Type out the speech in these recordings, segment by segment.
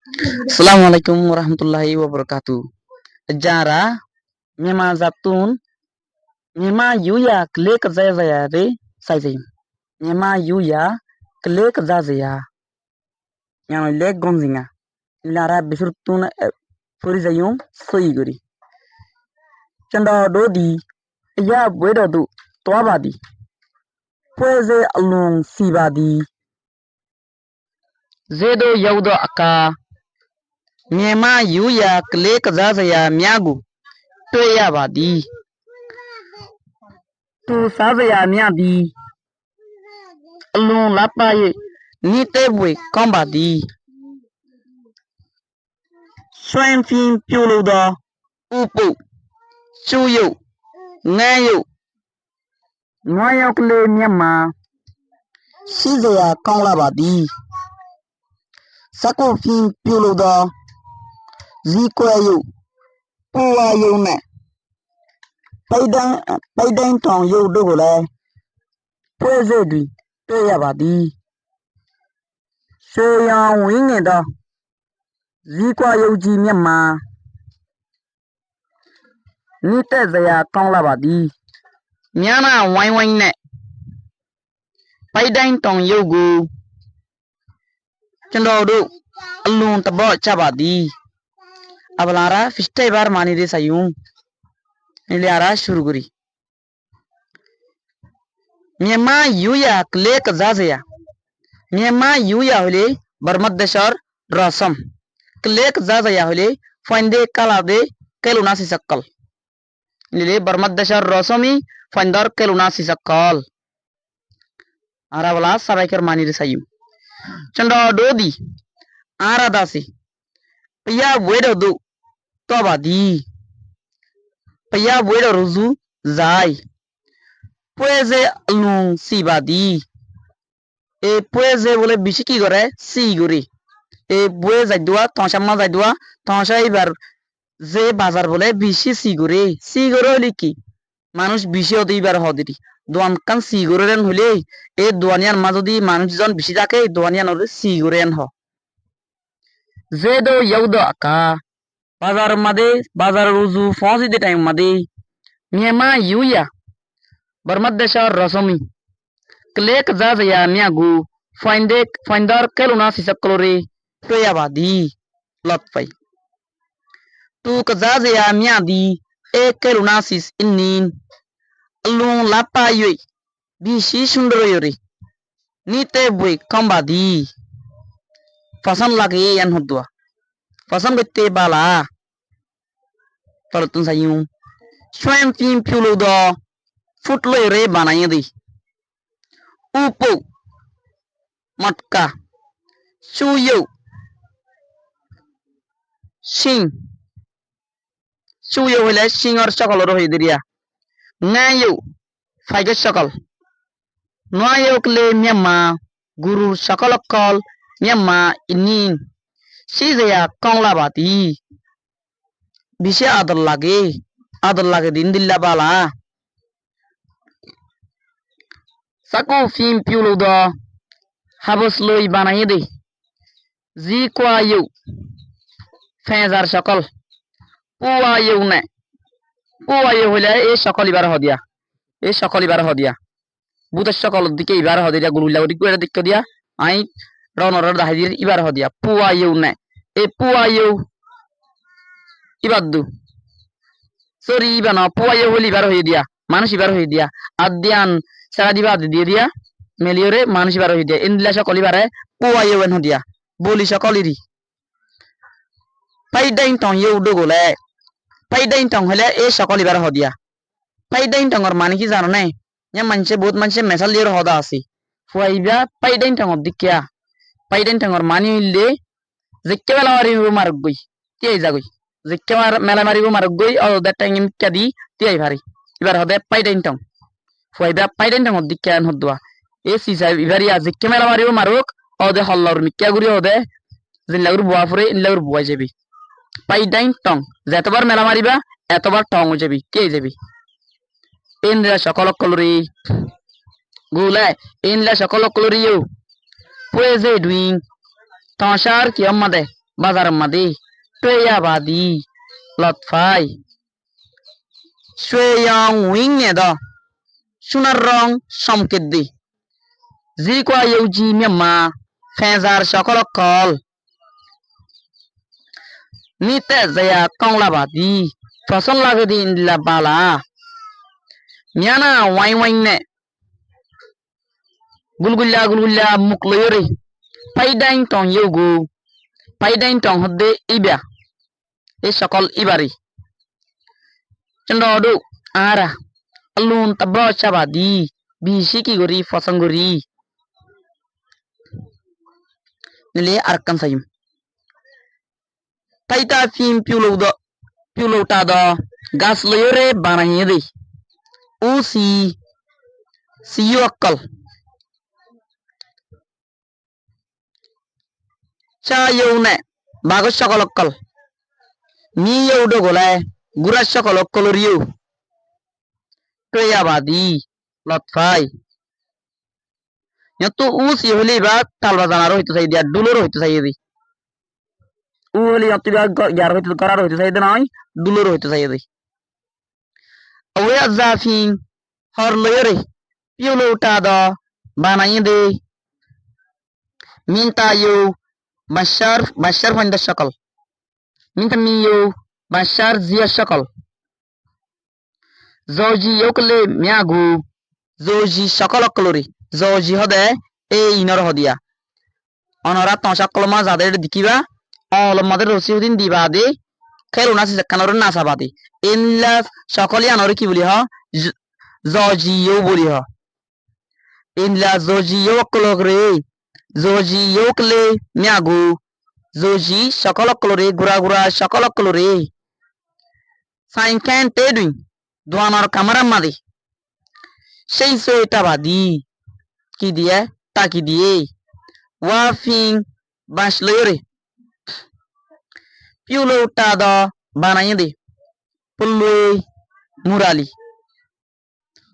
Assalamualaikum warahmatullahi wabarakatuh. Jara mema zatun mema yuya klik zaya re saizin. Mema yuya klik zazaya. Yang leg gonzinga. Lara bisurtun furizayum soiguri. Chanda dodi ya buedo du toabadi. Pueze alung sibadi. Zedo yaudo aka. Mema yuya klik zazaya miagu. Toya badi. Tu sazaya miadi. Alung lapaye. Ni tebwe kombadi. Xoan phim piu lưu đo. Upu. Chu yu. Nghe yu. Nói yok lê miamma. Shizaya kong la badi. Sako phim piu lưu đo. Zi qua yu. Pua yu nè. Bay đanh tòng yu đô gồ lê. Pue dê đùi. Tê ya badi. Shê yang wí nghe đo. Zi qua yu ji miamma. Ni tê zaya kong la badi. Miana wai wai nè. Bay đanh tòng yu gu. Chando du. Alung tabo chabadi. Abalara fistay bar mani de sayung. Niliara shuruguri. Mema yuya klik zazaya. Mema yuya hole barmaddeshar rasam. Klik zazaya hole fande kalade kelunasi sakkal. Nile barmaddeshar rasami fandar kelunasi sakkal. Arabala sabaikar mani de sayung. Chanda dodi. Aradasi. Paya wedo du. Tobadi. Paya wedo ruzu zai. Pueze alung sibadi. E pueze bole bishi ki gore si guri. E bue zaidua tonshamma zaidua tonsha ibar যে বাজার বলে বিশি সিগুরে সিগুরে হলি কি মানুষ বিশি হতে ইবার হদিরি দোয়ান কান সিগুরেন হলে এ দোয়ানিয়ান মা যদি মানুষজন বেশি থাকে দোয়ানিয়ান হলে সিগুরেন হ যে দো ইয়াউদো আকা বাজার মাদে বাজার রুজু ফসি দে টাইম মাদে মিয়ামা ইউয়া barmaddeshar rasami klik zazaya miagu findar keluna sisaklore toya badi lotpai tu kazazaya miadi e keluna sis inin alung lapa yoi bishi sundoro yori nite bui kombadi fasan lagi yan hodwa fasan gotte bala tortun sayung swam pim piulu do ফুটলো রে বানাইয়ে দিই উপো মটকা সুয়ো সিং সুয়ো হইলে সিংর সকল হয়ে দিরিয়া নাইও ফাইগের সকল নয়ক লে মিয়াম্মা গুরুর সকল কল মিয়াম্মা ইনিন সিজয়া কংলা বাতি বিশে আদর লাগে দিন দিল্লা বালা Sako phim piulu do habos loi banaiye de zi kwa yu fezar সকল পুয়া yu ne পুয়া yu হইলে এই সকল ইবার হদিয়া এই সকল ইবার হদিয়া বুতের সকল দিকে ইবার হদিয়া গুলুলা দিকে এটা দিকে দিয়া আই রনর দাহাদির ইবার হদিয়া পুয়া yu ne এই পুয়া yu ইবাদু সরি ইবানো পুয়া yu হলি ইবার হই দিয়া মানুষ ইবার হই দিয়া আদিয়ান সারা দিবা দিয়ে দিয়া মেলিওরে মানুষ বার হই দিয়া ইন্দিলা সকল ইবারে পুয়ায়ে ওয়েন হদিয়া বলি সকলিরি পাইদাইন টং ইউ ডগলে পাইদাইন টং হলে এ সকল ইবার হদিয়া পাইদাইন টংর মানে কি জানো নাই nya manche বহুত manche মেসাল লির হদা আছে ফুয়াইবা পাইদাইন টং দিকিয়া পাইদাইন টংর মানে হইলে যেকে বেলা মারি মারক গই তেই যাগই যেকে মেলা মারিব মারক গই ও দ্যাট টাইম ইত্যাদি তেই ভারি ইবার হদে পাইদাইন টং ফুয়াইবা পাইদাইন টং দিকিয়া হদুয়া এ সিসা ইবারিয়া যেকে মেলা মারিব মারক ও দে হল্লর মিকিয়া গুরি হদে জিল্লাগুর বুয়া ফুরে ইল্লাগুর বুয়া যাবি পাইদাইন টং যতবার মেলা মারিবা এতবার টং যাবি কে যাবি ইন্দ্রা সকল কলরি গুলা ইন্দ্রা সকল কলরিও পুয়ে যে ডুইং তশার কি আম্মাদে বাজার মাদে টয়া বাদি লতফাই সুয়ং উইং দ সোনার রং সংকেত দি জি কোয়া ইউজি মিয়াম্মা ফেজার সকল কল নিতে জায়া কংলা বাদি ফসল লাগে দি ইন্দিলা বালা মিয়ানা ওয়াই ওয়াই নে গুলগুল্লা মুখ লয়রে পাইদাইন টং ইউগু পাইদাইন টং হদ্দে ইবা এই সকল ইবারি চন্দ্রডু আরা alun tabro chabadi bisi ki gori fosangori nile arkan sayum taita fim piulo ta do gas loyore bananye de usi siyo akal cha yone bago সকল akal ni yodo golay gura সকল akkoloriyo টয়াবাদি লতফাই তো উসি হলি বা তালবা জানার হইতে চাই দিয়া দুলোর হইতে চাই দি উ হলি অতি বা ইয়ার হইতে করার হইতে চাই নাই দুলোর হইতে চাই দি ওয়া জাফিন হর লয়রে পিউলো উটা দ বানাই দে মিনতা ইউ বাশার ফাইন্দা সকল মিনতা মিউ বাশার জিয়া সকল Zoji yokle miagu Zoji সকল কলরি Zoji হদে এই ইনর হদিয়া অনরা তসা কলমা যাদের দিকিবা অলমাদের রসিউদ্দিন দিবা দে খেলো না সিকানোর নাসাবাদি ইনলা সকলি আনরে কি বলি হ Zoji ইউ বলি হ in-law Zoji ইয়কলরে Zoji yokle miagu Zoji সকল কলরি গুরা সকল কলরি সাইন ক্যান টেডুইং দোয়ানোর কামারা মাদি সেই এটা বাদি কি দিয়ে তাকি দিয়ে ওয়াফিং বাঁশ লয়রে পিউলো উটা দ বানাই দে পুল্লুই মুরালি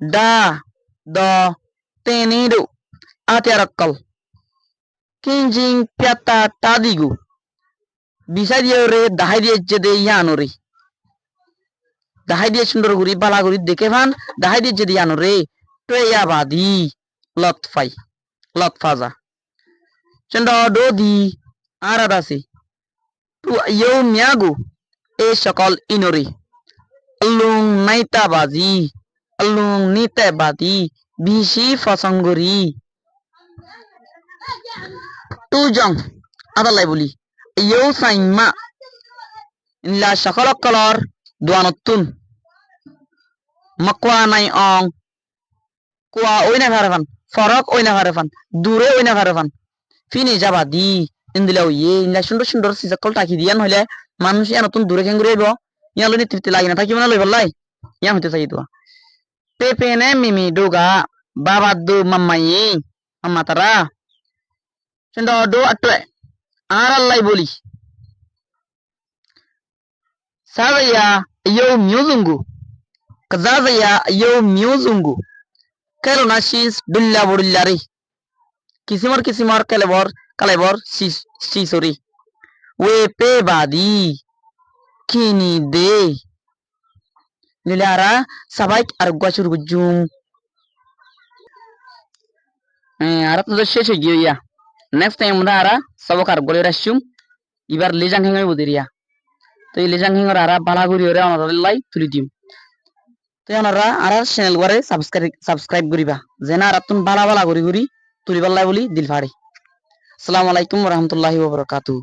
দা দ তেনিডো আতিয়ারক্কল কিঞ্জিং প্যাতা তাদিগু বিষা দিয়ে রে দাহাই দিয়ে যেদে ইয়ানোরে দাহাই দিয়ে সুন্দর ঘুরি বালা ঘুরি দেখে ভান দাহাই দিয়ে যদি আনো রে টয়া বাদি লতফাজা চন্দ্র ডোদি আরাদাসি টু ইউ মিয়াগু এ সকল ইনরি আলুং নাইতা বাজি আলুং নিতে বাদি বিশি ফসঙ্গরি টু জং আদালাই বলি ইউ সাইমা ইনলা সকল colour দুয়ানতুন makwa nai ong kwa oina gharafan farok oina gharafan dure oina gharafan fini jabadi indilaw ye inla সুন্দর si jakol taki diyan hole মানুষ ya নতুন দূরে কেন ঘুরেইব ইয়া লনি টিপতে লাগি না থাকি মানে লই বললাই ইয়া হইতে চাই তো পেপে নে মিমি ডোগা বাবা দু মাম্মাই আম্মা তারা চন্দ ডো আটলে আর আল্লাহ বলি সাবাইয়া ইয়ো মিউজুঙ্গু kazazaya yo miuzungu kelo nashis billa burillari kisimar kalebor sisori we pe badi kini de lilara sabaik আর গছর গুজুম আর তো শেষ হয়ে গিয়া নেক্সট টাইম আমরা আর সবক আর গলে রাসুম এবার লেজাং হেঙ্গই বুদিরিয়া তো এই লেজাং হেঙ্গর আর বালাগুরি ওরে আমাদের লাই তুলি দিম তো আপনারা আর চ্যানেল করে সাবস্ক্রাইব করিবা যেন আর তুন বালা বালা করি তুলিবার লাই বলি দিল ফাড়ি আসসালামু আলাইকুম ওয়া রাহমাতুল্লাহি ওয়া বারাকাতুহু